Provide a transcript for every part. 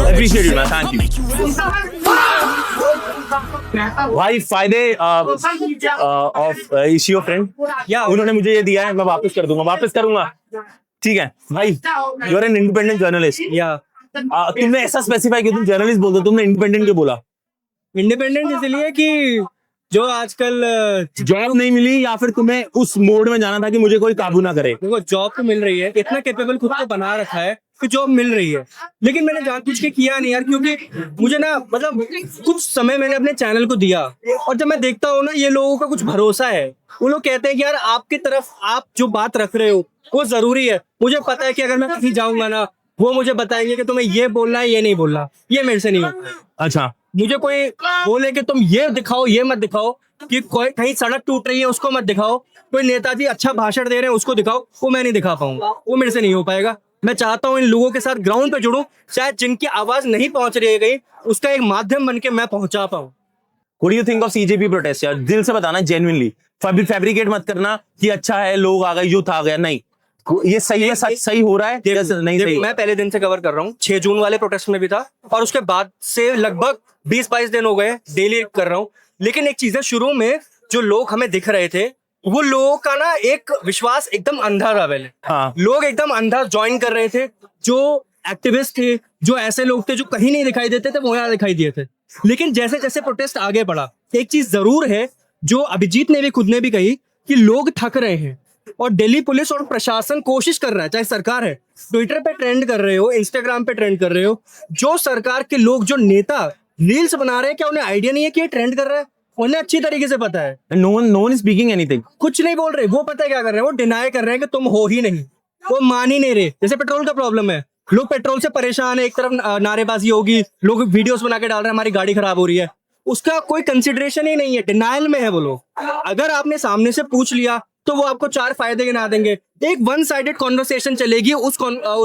Appreciate you man, thank you भाई। फायदे of is your friend, या उन्होंने मुझे ये दिया है, मैं वापस कर दूंगा, वापस करूंगा, ठीक है भाई। You are an independent journalist, या तुमने ऐसा स्पेसिफाई किया, तुम जर्नलिस्ट बोल दो, तुमने इंडिपेंडेंट क्यों बोला? इंडिपेंडेंट इसलिए कि जो आजकल जॉब नहीं मिली, या फिर तुम्हें उस मोड में जाना था कि मुझे कोई काबू ना करे? देखो जॉब तो मिल रही है, इतना कैपेबल खुद को बना रखा है कि जॉब मिल रही है, लेकिन मैंने जानबूझ के किया नहीं यार, क्योंकि मुझे ना मतलब कुछ समय मैंने अपने चैनल को दिया, और जब मैं देखता हूँ ना ये लोगों का कुछ भरोसा है, वो लोग कहते हैं कि यार आपकी तरफ आप जो बात रख रहे हो वो जरूरी है। मुझे पता है कि अगर मैं कहीं जाऊंगा ना, वो मुझे बताएंगे कि तुम्हें ये बोलना है, ये नहीं बोलना, ये मेरे से नहीं होता। अच्छा, मुझे कोई बोले कि तुम ये दिखाओ, ये मत दिखाओ, कि कोई कहीं सड़क टूट रही है उसको मत दिखाओ, कोई नेताजी अच्छा भाषण दे रहे हैं उसको दिखाओ, वो मैं नहीं दिखा पाऊंगा, वो मेरे से नहीं हो पाएगा। मैं चाहता हूँ इन लोगों के साथ ग्राउंड पे जुड़ूं, शायद जिनकी आवाज नहीं पहुंच रही है कहीं, उसका एक माध्यम बन के मैं पहुंचा पाऊं। What do you think of CJP protest यार? दिल से बताना, जेन्युइनली, फैब्रिकेट मत करना कि अच्छा है, लोग आ गए, यूथ आ गया, नहीं, ये सही है, सच सही हो रहा है, नहीं सही? मैं पहले दिन से कवर कर रहा हूँ, 6 जून वाले प्रोटेस्ट में भी था, और उसके बाद से लगभग 20-22 दिन हो गए डेली कर रहा हूँ। लेकिन एक चीज है, शुरू में जो लोग हमें दिख रहे थे, वो लोगों का ना एक विश्वास एकदम अंधा था पहले। हाँ। लोग एकदम अंधा ज्वाइन कर रहे थे, जो एक्टिविस्ट थे, जो ऐसे लोग थे जो कहीं नहीं दिखाई देते थे, वो यहाँ दिखाई दिए थे। लेकिन जैसे जैसे प्रोटेस्ट आगे बढ़ा, एक चीज जरूर है जो अभिजीत ने भी खुद ने भी कही, कि लोग थक रहे हैं, और दिल्ली पुलिस और प्रशासन कोशिश कर रहा है, चाहे सरकार है, ट्विटर पे ट्रेंड कर रहे हो, इंस्टाग्राम पे ट्रेंड कर रहे हो, जो सरकार के लोग, जो नेता रील्स बना रहे हैं, क्या उन्हें आइडिया नहीं है कि ये ट्रेंड कर रहा है? उन्हें अच्छी तरीके से पता है। No one is speaking anything. कुछ नहीं बोल रहे, वो पता है क्या कर रहे हैं, वो डिनाई कर रहे हैं कि तुम हो ही नहीं, वो मान ही नहीं रहे। जैसे पेट्रोल का प्रॉब्लम है, लोग पेट्रोल से परेशान है, एक तरफ नारेबाजी होगी, लोग वीडियोस बना के डाल रहे हैं हमारी गाड़ी खराब हो रही है, उसका कोई कंसिडरेशन ही नहीं है, डिनाइल में है वो लोग। अगर आपने सामने से पूछ लिया तो वो आपको 4 फायदे गिना देंगे। एक वन साइडेड कॉन्वर्सेशन चलेगी उस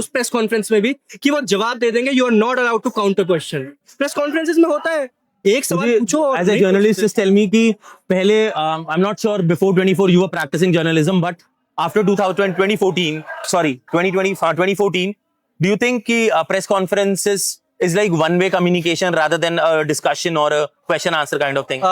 प्रेस कॉन्फ्रेंस में भी, कि वो जवाब दे देंगे, you are not allowed to counter question. Press conferences में होता है, एक सवाल पूछो। As a journalist just tell me कि पहले I am not sure before 24 you were practising journalism, but after 2014 2014 do you think कि press conferences is like one way communication rather than a discussion or a question answer kind of thing?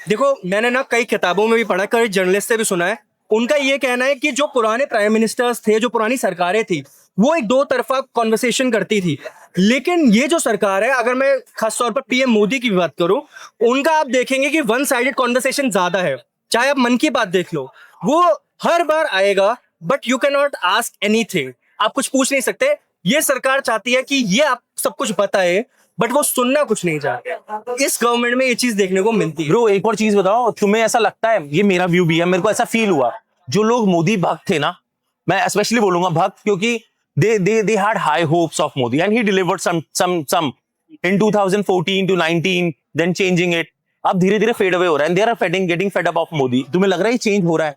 देखो मैंने ना कई किताबों में भी पढ़ा, कई जर्नलिस्ट से भी सुना है, उनका ये कहना है कि जो पुराने प्राइम मिनिस्टर्स थे, जो पुरानी सरकारें थी, वो एक दो तरफा कॉन्वर्सेशन करती थी। लेकिन ये जो सरकार है, अगर मैं खास तौर पर पीएम मोदी की भी बात करूं, उनका आप देखेंगे कि वन साइडेड कॉन्वर्सेशन ज्यादा है। चाहे आप मन की बात देख लो, वो हर बार आएगा, but you can not ask anything, आप कुछ पूछ नहीं सकते। ये सरकार चाहती है कि ये आप सब कुछ बताए, बट वो सुनना कुछ नहीं चाहते। इस गवर्नमेंट में ये चीज देखने को मिलती है। ब्रो एक और चीज बताओ, तुम्हें ऐसा लगता है, ये मेरा व्यू भी है, मेरे को ऐसा फील हुआ, जो लोग मोदी भक्त थे ना, मैं स्पेशली बोलूंगा भक्त, क्योंकि they had high hopes of Modi and he delivered some in 2014 to 19, then changing it, अब धीरे धीरे फेड अवे हो रहा है, they are getting fed up of Modi। तुम्हें लग रहा है चेंज हो रहा है?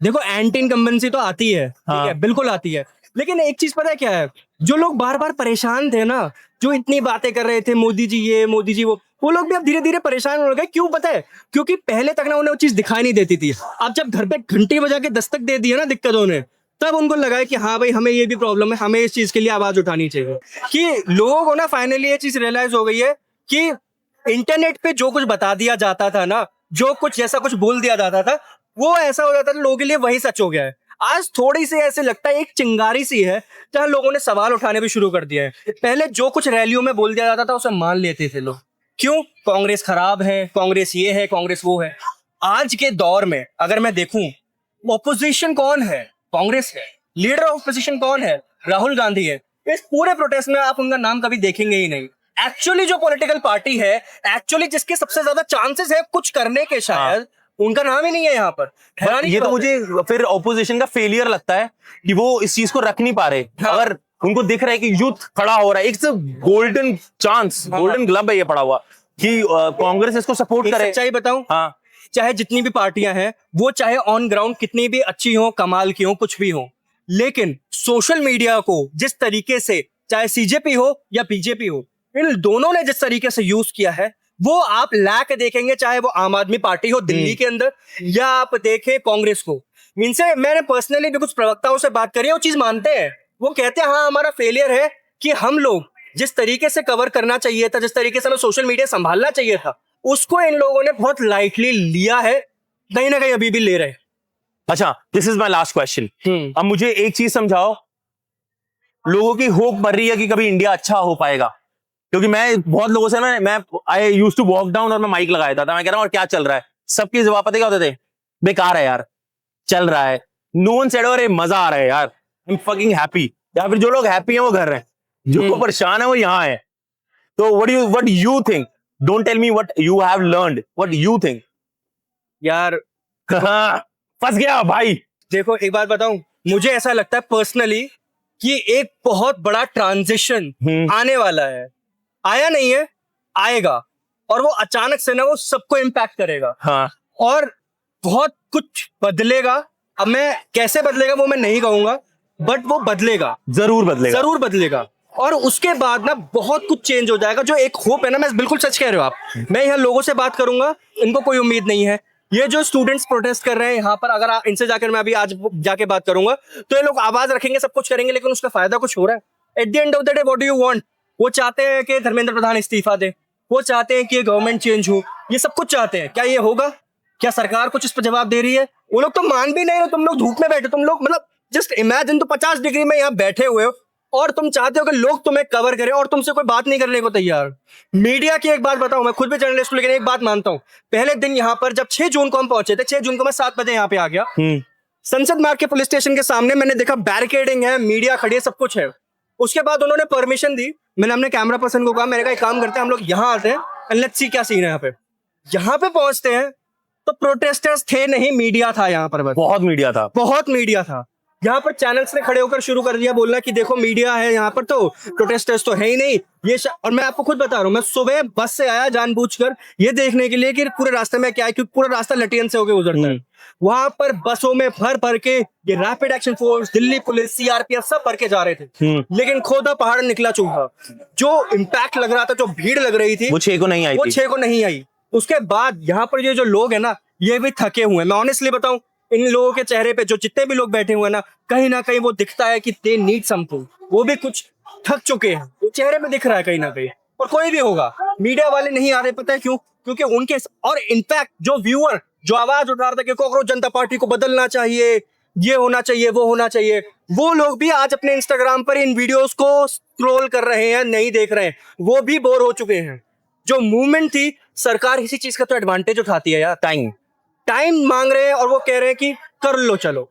देखो एंटी इनकम्बेंसी तो आती है, ठीक है, बिल्कुल आती है, लेकिन एक चीज पता है क्या है, जो लोग बार बार परेशान थे ना, जो इतनी बातें कर रहे थे, मोदी जी ये, मोदी जी वो लोग भी अब धीरे धीरे परेशान हो गए। क्यों पता है? क्योंकि पहले तक ना उन्हें वो चीज दिखाई नहीं देती थी। अब जब घर पे घंटी बजा के दस्तक दे दी है ना दिक्कतों ने, तब उनको लगा है कि हाँ भाई हमें ये भी प्रॉब्लम है, हमें इस चीज के लिए आवाज उठानी चाहिए। कि लोगों को ना फाइनली ये चीज रियलाइज हो गई है कि इंटरनेट पे जो कुछ बता दिया जाता था ना, जो कुछ जैसा कुछ बोल दिया जाता था, वो ऐसा हो जाता था, लोगों के लिए वही सच हो गया है। आज थोड़ी सी ऐसे लगता है एक चिंगारी सी है, जहां लोगों ने सवाल उठाने भी शुरू कर दिया है। पहले जो कुछ रैलियों में बोल दिया जाता था उसे मान लेते थे लोग, क्यों? कांग्रेस खराब है, कांग्रेस ये है, कांग्रेस वो है। आज के दौर में अगर मैं देखूं, ऑपोजिशन कौन है? कांग्रेस है। लीडर ऑफ ऑपोजिशन कौन है? राहुल गांधी है। इस पूरे प्रोटेस्ट में आप उनका नाम कभी देखेंगे ही नहीं। एक्चुअली जो पॉलिटिकल पार्टी है, एक्चुअली जिसके सबसे ज्यादा चांसेस है कुछ करने के, शायद उनका नाम ही नहीं है यहाँ पर। ये तो मुझे फिर ऑपोजिशन का फेलियर लगता है कि वो इस चीज को रख नहीं पा रहे। अगर उनको दिख रहा है कि यूथ खड़ा हो रहा है, एक गोल्डन चांस, गोल्डन ग्लब है ये पड़ा हुआ, कि कांग्रेस इसको सपोर्ट करे। सच्चाई बताऊं, हाँ, चाहे जितनी भी पार्टियां हैं, वो चाहे ऑन ग्राउंड कितनी भी अच्छी हो, कमाल की हो, कुछ भी हो, लेकिन सोशल मीडिया को जिस तरीके से, चाहे सीजेपी हो या बीजेपी हो, इन दोनों ने जिस तरीके से यूज किया है, वो आप लैक देखेंगे, चाहे वो आम आदमी पार्टी हो दिल्ली के अंदर, या आप देखें कांग्रेस को। इनसे मैंने पर्सनली भी कुछ प्रवक्ताओं से बात करी है, वो चीज मानते हैं। वो कहते हैं हाँ हमारा फेलियर है कि हम लोग जिस तरीके से कवर करना चाहिए था, जिस तरीके से हमें सोशल मीडिया संभालना चाहिए था, उसको इन लोगों ने बहुत लाइटली लिया है, कहीं ना कहीं अभी भी ले रहे हैं। अच्छा, this is my last question. अब मुझे एक चीज समझाओ, लोगों की होप मर रही है कि कभी इंडिया अच्छा हो पाएगा, क्योंकि मैं बहुत लोगों से ना, मैं I used to walk down और मैं माइक लगाया था, मैं कह रहा हूँ और क्या चल रहा है, सबके जवाब पता क्या होते थे, बेकार है यार, चल रहा है। नो वन सेड अरे मजा आ रहा है यार, आई एम फकिंग हैप्पी। या फिर जो लोग हैप्पी हैं वो घर हैं, जो परेशान है वो यहाँ है। तो what you think? Don't tell me what you have learned. What you think? यार फंस गया भाई। देखो एक बात बताऊं, मुझे ऐसा लगता है पर्सनली कि एक बहुत बड़ा ट्रांजिशन आने वाला है। आया नहीं है, आएगा, और वो अचानक से ना वो सबको इम्पैक्ट करेगा। हाँ। और बहुत कुछ बदलेगा। अब मैं कैसे बदलेगा वो मैं नहीं कहूंगा, बट वो बदलेगा, जरूर बदलेगा, जरूर बदलेगा। और उसके बाद ना बहुत कुछ चेंज हो जाएगा। जो एक होप है ना, मैं बिल्कुल सच कह रहे हो आप। मैं यहाँ लोगों से बात करूंगा, इनको कोई उम्मीद नहीं है। ये जो स्टूडेंट्स प्रोटेस्ट कर रहे हैं यहाँ पर, अगर इनसे जाकर मैं अभी आज जाके बात करूंगा तो ये लोग आवाज रखेंगे, सब कुछ करेंगे, लेकिन उसका फायदा कुछ हो रहा है? At the end of the day what do you want? वो चाहते हैं कि धर्मेंद्र प्रधान इस्तीफा दे, वो चाहते हैं कि गवर्नमेंट चेंज हो, ये सब कुछ चाहते हैं। क्या ये होगा? क्या सरकार कुछ इस पर जवाब दे रही है? वो लोग तो मान भी नहीं रहे। तुम लोग धूप में बैठे, तुम लोग मतलब जस्ट इमेजिन, तो 50 डिग्री में यहाँ बैठे हुए हो और तुम चाहते हो कि लोग तुम्हें कवर करें और तुमसे कोई बात नहीं करने को तैयार। मीडिया की एक बात बताऊं, मैं खुद भी जर्नलिस्ट हूं, लेकिन एक बात मानता हूं, पहले दिन यहाँ पर जब 6 जून को हम पहुंचे थे, 6 जून को मैं 7 बजे यहाँ पे आ गया, संसद मार्ग के पुलिस स्टेशन के सामने मैंने देखा बैरिकेडिंग है, मीडिया खड़ी है, सब कुछ है। उसके बाद उन्होंने परमिशन दी, मैंने अपने कैमरा पर्सन को कहा, मेरे का एक काम करते हैं, हम लोग यहाँ आते हैं एंड लेट्स सी क्या सीन है यहाँ पे। यहाँ पे पहुंचते हैं तो प्रोटेस्टर्स थे नहीं, मीडिया था यहाँ पर। बस बहुत मीडिया था, बहुत मीडिया था। यहाँ पर चैनल्स ने खड़े होकर शुरू कर दिया बोलना कि देखो मीडिया है यहाँ पर, तो प्रोटेस्टर्स तो है ही नहीं ये। और मैं आपको खुद बता रहा हूँ, मैं सुबह बस से आया जानबूझकर ये देखने के लिए कि पूरे रास्ते में क्या है, क्योंकि पूरा रास्ता लटियन से होकर गुजरता है। वहां पर बसों में भर भर के ये rapid action force, Delhi police, CRPF सब भर के जा रहे थे, लेकिन खोदा पहाड़ निकला चूहा। जो इम्पैक्ट लग रहा था, जो भीड़ लग रही थी, वो 6 को नहीं आई, वो 6 को नहीं आई। उसके बाद यहाँ पर ये जो लोग है ना, ये भी थके हुए हैं। मैं ऑनेस्टली बताऊं, इन लोगों के चेहरे पे जो जितने भी लोग बैठे हुए हैं ना कहीं वो दिखता है कि दे नीड समथिंग। वो भी कुछ थक चुके हैं, वो चेहरे पे दिख रहा है कहीं ना कहीं। और कोई भी होगा, मीडिया वाले नहीं आ रहे, पता है क्यों? क्योंकि उनके, और इनफैक्ट जो व्यूअर जो आवाज उठा रहा था कि कॉकरोच जनता पार्टी को बदलना चाहिए, ये होना चाहिए, वो होना चाहिए, वो लोग भी आज अपने इंस्टाग्राम पर इन वीडियोस को स्क्रॉल कर रहे हैं, नहीं देख रहे हैं, वो भी बोर हो चुके हैं। जो मूवमेंट थी, सरकार इसी चीज का तो एडवांटेज उठाती है यार। टाइम मांग रहे हैं और वो कह रहे हैं कि कर लो, चलो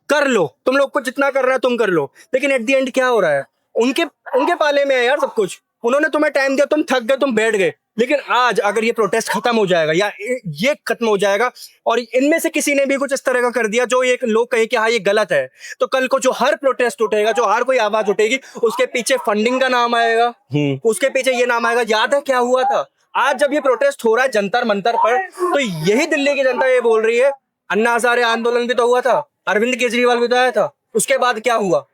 कर लो, तुम लोग को जितना कर रहा है तुम कर लो। लेकिन एट द एंड क्या हो रहा है? उनके पाले में है यार सब कुछ। उन्होंने तुम्हें टाइम दिया, तुम थक गए, तुम बैठ गए। लेकिन आज अगर ये प्रोटेस्ट खत्म हो जाएगा या ये खत्म हो जाएगा और इनमें से किसी ने भी कुछ इस तरह का कर दिया जो एक लोग कहे कि हाँ ये गलत है, तो कल को जो हर प्रोटेस्ट उठेगा, जो हर कोई आवाज उठेगी, उसके पीछे फंडिंग का नाम आएगा, उसके पीछे ये नाम आएगा, याद है क्या हुआ था? आज जब ये प्रोटेस्ट हो रहा है जंतर मंतर पर, तो यही दिल्ली की जनता ये बोल रही है, अन्ना हजारे आंदोलन भी तो हुआ था, अरविंद केजरीवाल भी तो आया था, उसके बाद क्या हुआ?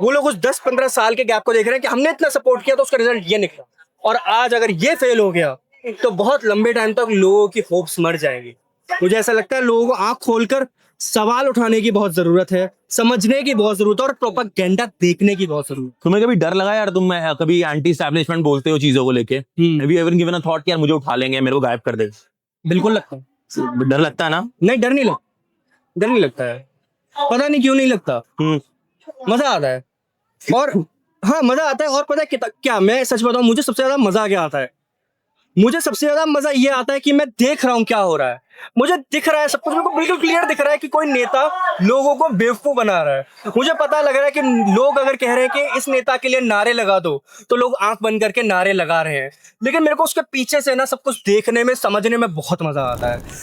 वो लोग उस 10-15 साल के गैप को देख रहे हैं कि हमने इतना सपोर्ट किया तो उसका रिजल्ट ये निकला। और आज अगर ये फेल हो गया तो बहुत लंबे टाइम तक लोगों की होप्स मर जाएंगी। मुझे ऐसा लगता है लोगों को आंख खोलकर सवाल उठाने की बहुत जरूरत है, समझने की बहुत जरूरत है और प्रोपेगेंडा देखने की बहुत जरूरत है। तुम्हें कभी डर लगा यार, तुम कभी एंटी एस्टैब्लिशमेंट बोलते हो चीजों को लेके, have you ever given a thought कि यार मुझे उठा लेंगे, मेरे को गायब कर देंगे? बिल्कुल लगता है। डर लगता है ना? नहीं, डर नहीं लगता है। पता नहीं क्यों नहीं लगता, मजा आता है। और हाँ, मजा आता है। और पता है क्या, मैं सच बताऊं, मुझे सबसे ज्यादा मजा क्या आता है? मुझे सबसे ज्यादा मजा ये आता है कि मैं देख रहा हूँ क्या हो रहा है। मुझे दिख रहा है सब कुछ, मेरे को बिल्कुल क्लियर दिख रहा है कि कोई नेता लोगों को बेवकूफ बना रहा है। मुझे पता लग रहा है कि लोग अगर कह रहे हैं कि इस नेता के लिए नारे लगा दो, तो लोग आंख बंद करके नारे लगा रहे हैं। लेकिन मेरे को उसके पीछे से ना सब कुछ देखने में, समझने में बहुत मजा आता है।